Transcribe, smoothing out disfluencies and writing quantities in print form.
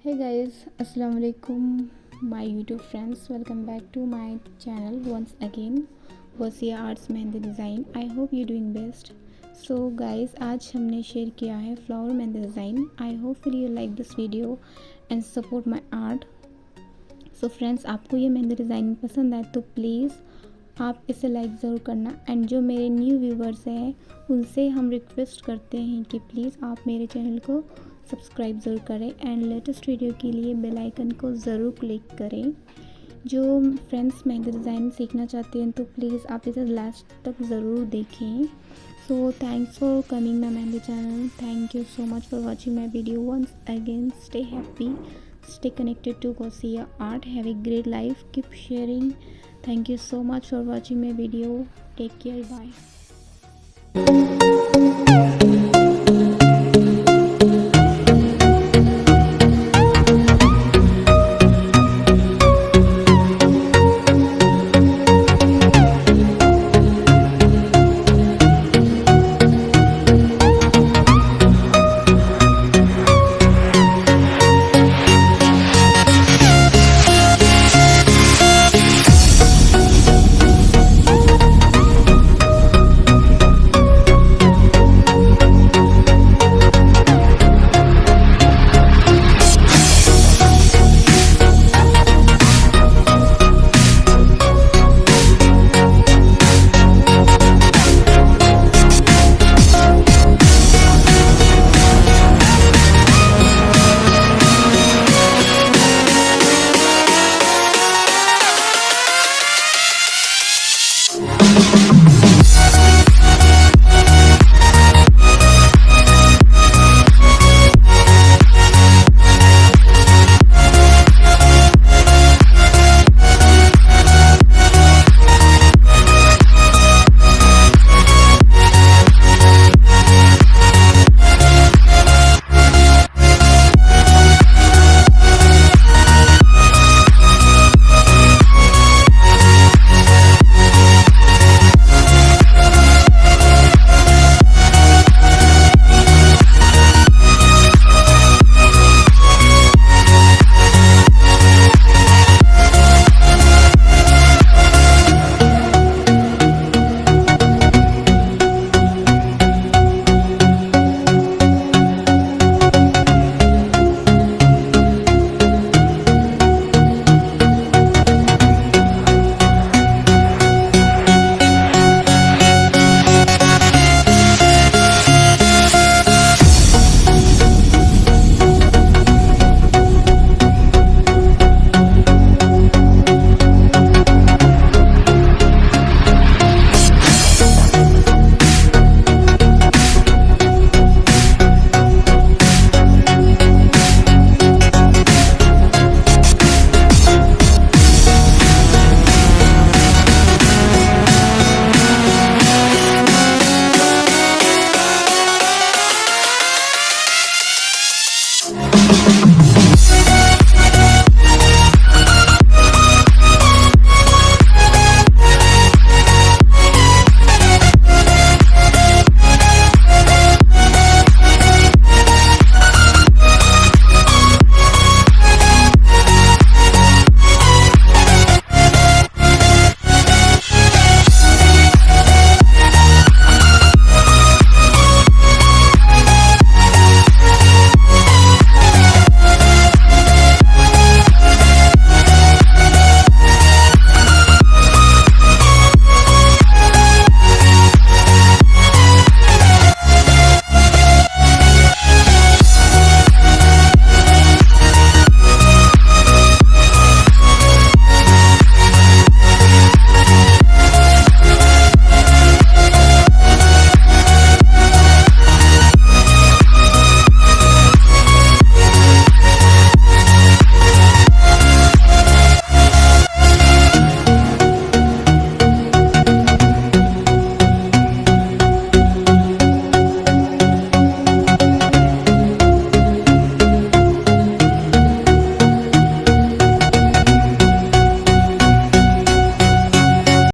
Hey guys, assalamu alaikum my YouTube friends. Welcome back to my channel once again. Gausiya arts mehndi design. I hope you doing best. So guys, आज हमने share किया है flower mehndi design. I hopefully you like this video and support my art. So friends, आपको ये mehndi design पसंद आए तो please आप इसे लाइक ज़रूर करना. एंड जो मेरे न्यू व्यूवर्स हैं उनसे हम रिक्वेस्ट करते हैं कि प्लीज़ आप मेरे चैनल को सब्सक्राइब ज़रूर करें एंड लेटेस्ट वीडियो के लिए बेल आइकन को ज़रूर क्लिक करें. जो फ्रेंड्स मेहंदी डिज़ाइन सीखना चाहते हैं तो प्लीज़ आप इसे लास्ट तक ज़रूर देखें. So thanks for coming my mehndi channel. Thank you so much for watching my video once again. Stay happy, stay connected to Gausiya art. Have a great life, keep sharing. Thank you so much for watching my video. Take care, bye.